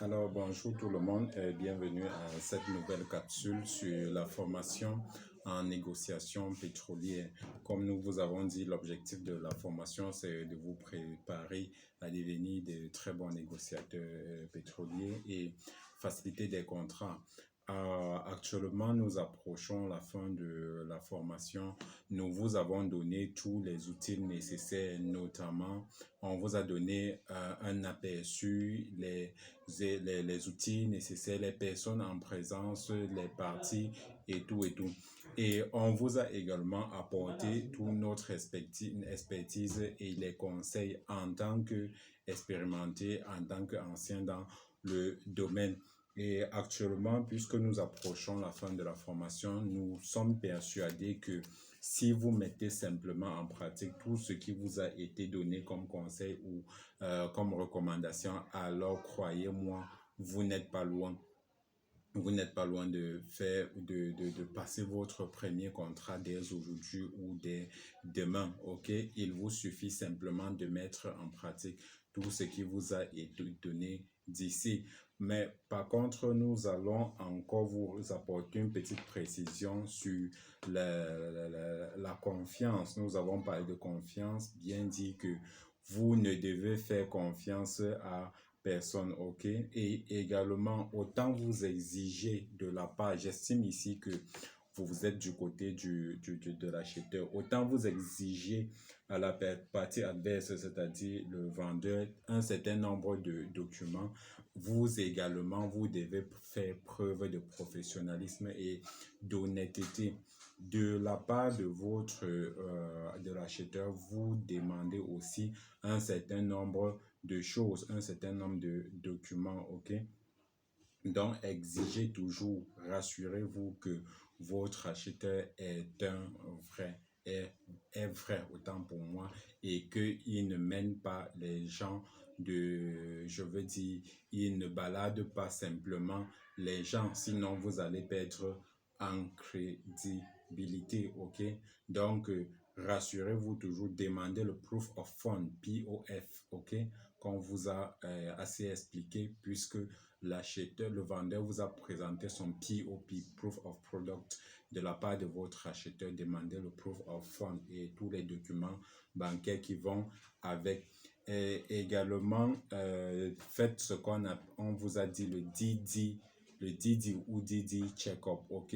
Alors, bonjour tout le monde et bienvenue à cette nouvelle capsule sur la formation en négociation pétrolière. Comme nous vous avons dit, l'objectif de la formation, c'est de vous préparer à devenir de très bons négociateurs pétroliers et faciliter des contrats. Actuellement, nous approchons la fin de la formation. Nous vous avons donné tous les outils nécessaires, notamment, on vous a donné un aperçu, les outils nécessaires, les personnes en présence, les parties et tout et tout. Et on vous a également apporté toute notre expertise et les conseils en tant qu'expérimenté, en tant qu'ancien dans le domaine. Et actuellement, puisque nous approchons la fin de la formation, nous sommes persuadés que si vous mettez simplement en pratique tout ce qui vous a été donné comme conseil ou comme recommandation, alors croyez-moi, vous n'êtes pas loin. Vous n'êtes pas loin de faire, de passer votre premier contrat dès aujourd'hui ou dès demain, ok? Il vous suffit simplement de mettre en pratique tout ce qui vous a été donné d'ici. Mais par contre, nous allons encore vous apporter une petite précision sur la confiance. Nous avons parlé de confiance, bien dit que vous ne devez faire confiance à personne, ok? Et également, autant vous exigez de la part, j'estime ici que vous êtes du côté de l'acheteur, autant vous exigez à la partie adverse, c'est-à-dire le vendeur, un certain nombre de documents, vous également, vous devez faire preuve de professionnalisme et d'honnêteté. De la part de de l'acheteur, vous demandez aussi un certain nombre de choses, un certain nombre de documents, ok? Donc, exigez toujours, rassurez-vous que votre acheteur est un vrai, est vrai autant pour moi et qu'il ne mène pas les gens je veux dire, il ne balade pas simplement les gens, sinon vous allez perdre en crédibilité, ok? Donc, rassurez-vous toujours, demandez le proof of fund, POF, ok? Qu'on vous a assez expliqué puisque l'acheteur, le vendeur vous a présenté son POP, Proof of Product, de la part de votre acheteur. Demandez le Proof of Fund et tous les documents bancaires qui vont avec. Et également, faites ce on vous a dit le DD ou DD check-up, ok?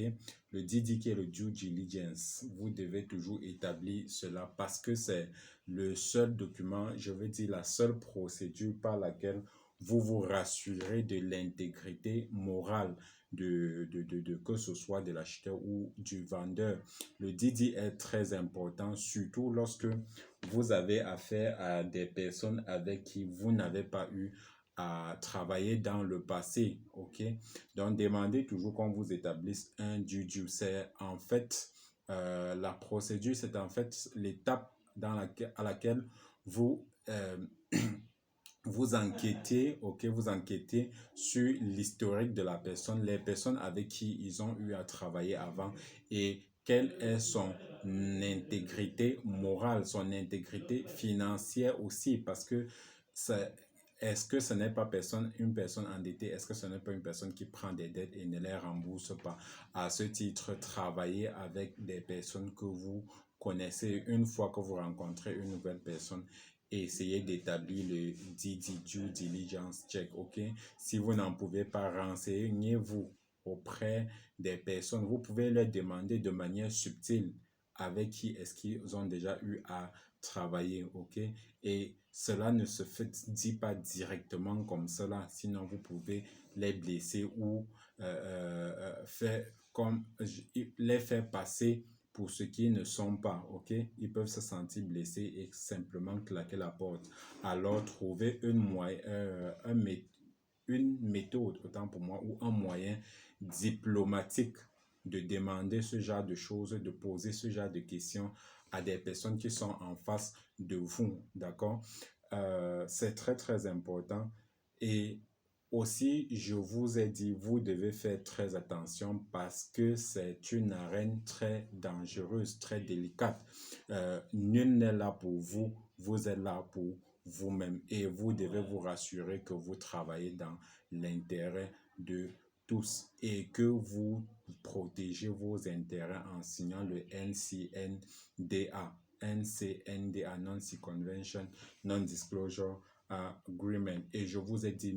Le DD qui est le due diligence, vous devez toujours établir cela parce que c'est le seul document, je veux dire la seule procédure par laquelle vous vous rassurez de l'intégrité morale que ce soit de l'acheteur ou du vendeur. Le DD est très important, surtout lorsque vous avez affaire à des personnes avec qui vous n'avez pas eu à travailler dans le passé, ok? Donc, demandez toujours qu'on vous établisse un DD. C'est en fait, la procédure, c'est en fait l'étape à laquelle vous... vous enquêtez, ok, vous enquêtez sur l'historique de la personne, les personnes avec qui ils ont eu à travailler avant et quelle est son intégrité morale, son intégrité financière aussi, parce que est-ce que ce n'est pas une personne endettée, est-ce que ce n'est pas une personne qui prend des dettes et ne les rembourse pas? À ce titre, travaillez avec des personnes que vous connaissez une fois que vous rencontrez une nouvelle personne. Essayez d'établir le due diligence check, ok? Si vous n'en pouvez pas, renseignez-vous auprès des personnes. Vous pouvez leur demander de manière subtile avec qui est-ce qu'ils ont déjà eu à travailler, ok? Et cela ne se dit pas directement comme cela, sinon vous pouvez les blesser ou faire comme les faire passer pour ceux qui ne sont pas, ok? Ils peuvent se sentir blessés et simplement claquer la porte. Alors, trouvez une méthode, autant pour moi, ou un moyen diplomatique de demander ce genre de choses, de poser ce genre de questions à des personnes qui sont en face de vous, d'accord? C'est très, très important. Et aussi, je vous ai dit, vous devez faire très attention parce que c'est une arène très dangereuse, très délicate. Nul n'est là pour vous, vous êtes là pour vous-même et vous devez vous rassurer que vous travaillez dans l'intérêt de tous et que vous protégez vos intérêts en signant le NCNDA. NCNDA, Non-Circumvention, Non-Disclosure Agreement. Et je vous ai dit,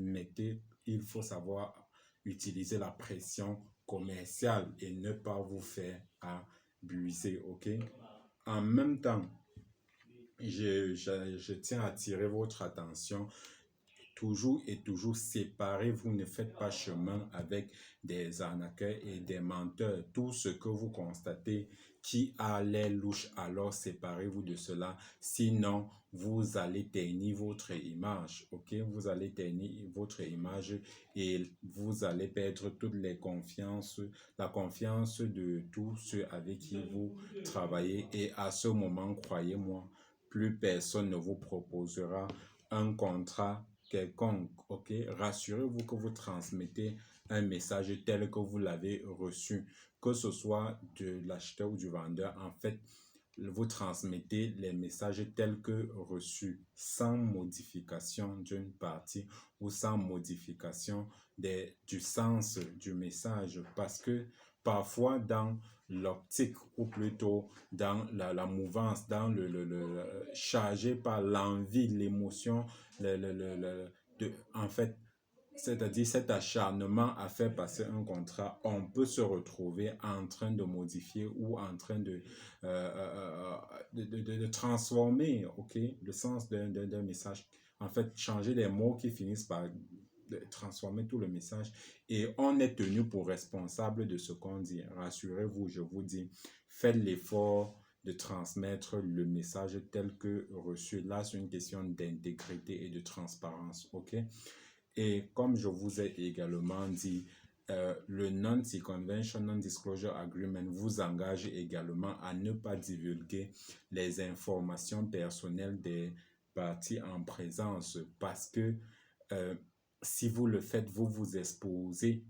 il faut savoir utiliser la pression commerciale et ne pas vous faire abuser, ok? En même temps, je tiens à attirer votre attention. Toujours et toujours séparez, vous ne faites pas chemin avec des arnaqueurs et des menteurs. Tout ce que vous constatez qui a l'air louche, alors séparez-vous de cela. Sinon, vous allez ternir votre image, ok? Vous allez ternir votre image et vous allez perdre toutes les confiances, la confiance de tous ceux avec qui vous travaillez. Et à ce moment, croyez-moi, plus personne ne vous proposera un contrat quelconque, ok? Rassurez-vous que vous transmettez un message tel que vous l'avez reçu, que ce soit de l'acheteur ou du vendeur. En fait, vous transmettez les messages tels que reçus, sans modification d'une partie ou sans modification du sens du message. Parce que parfois, dans l'optique ou plutôt dans la mouvance, dans chargé par l'envie, l'émotion, en fait, c'est-à-dire cet acharnement à faire passer un contrat, on peut se retrouver en train de modifier ou en train de transformer, ok, le sens d'un message. En fait, changer les mots qui finissent par transformer tout le message. Et on est tenu pour responsable de ce qu'on dit. Rassurez-vous, je vous dis, faites l'effort de transmettre le message tel que reçu. Là, c'est une question d'intégrité et de transparence, ok? Et comme je vous ai également dit, le Non-Circumvention, Non-Disclosure Agreement vous engage également à ne pas divulguer les informations personnelles des parties en présence parce que si vous le faites, vous vous exposez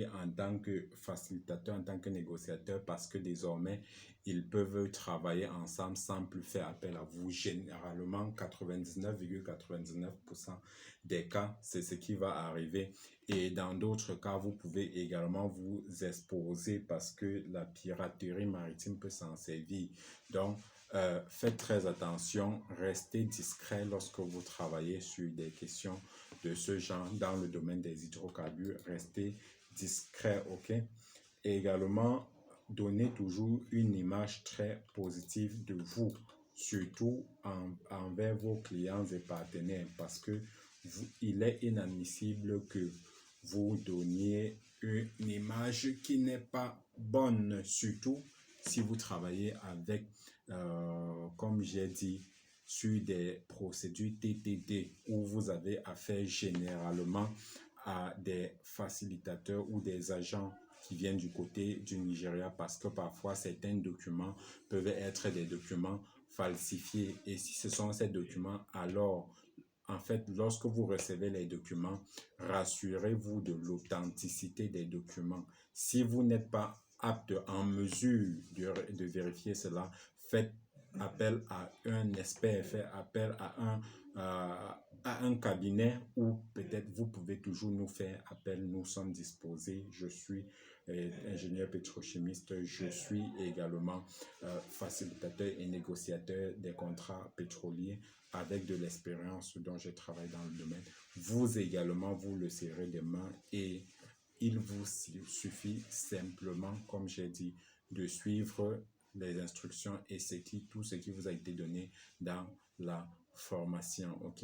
en tant que facilitateur, en tant que négociateur, parce que désormais, ils peuvent travailler ensemble sans plus faire appel à vous. Généralement, 99,99% des cas, c'est ce qui va arriver. Et dans d'autres cas, vous pouvez également vous exposer parce que la piraterie maritime peut s'en servir. Donc, faites très attention, restez discret lorsque vous travaillez sur des questions de ce genre dans le domaine des hydrocarbures. Restez discret, ok? Et également, donnez toujours une image très positive de vous, surtout envers vos clients et partenaires, parce que il est inadmissible que vous donniez une image qui n'est pas bonne, surtout si vous travaillez avec, comme j'ai dit, sur des procédures TTD où vous avez affaire généralement à des facilitateurs ou des agents qui viennent du côté du Nigeria parce que parfois certains documents peuvent être des documents falsifiés et si ce sont ces documents, alors en fait, lorsque vous recevez les documents, rassurez-vous de l'authenticité des documents. Si vous n'êtes pas apte en mesure de vérifier cela, faites appel à un expert, faites appel à un cabinet ou peut-être vous pouvez toujours nous faire appel. Nous sommes disposés. Je suis ingénieur pétrochimiste. Je suis également facilitateur et négociateur des contrats pétroliers avec de l'expérience dont je travaille dans le domaine. Vous également, vous le serrez des mains et il vous suffit simplement, comme j'ai dit, de suivre les instructions et tout ce qui vous a été donné dans la formation, ok?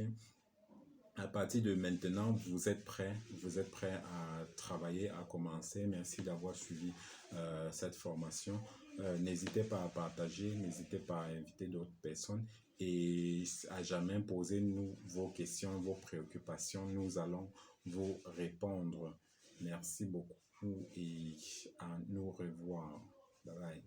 À partir de maintenant, vous êtes prêt à travailler, à commencer. Merci d'avoir suivi cette formation. N'hésitez pas à partager, n'hésitez pas à inviter d'autres personnes et à jamais poser-nous vos questions, vos préoccupations. Nous allons vous répondre. Merci beaucoup et à nous revoir. Bye bye.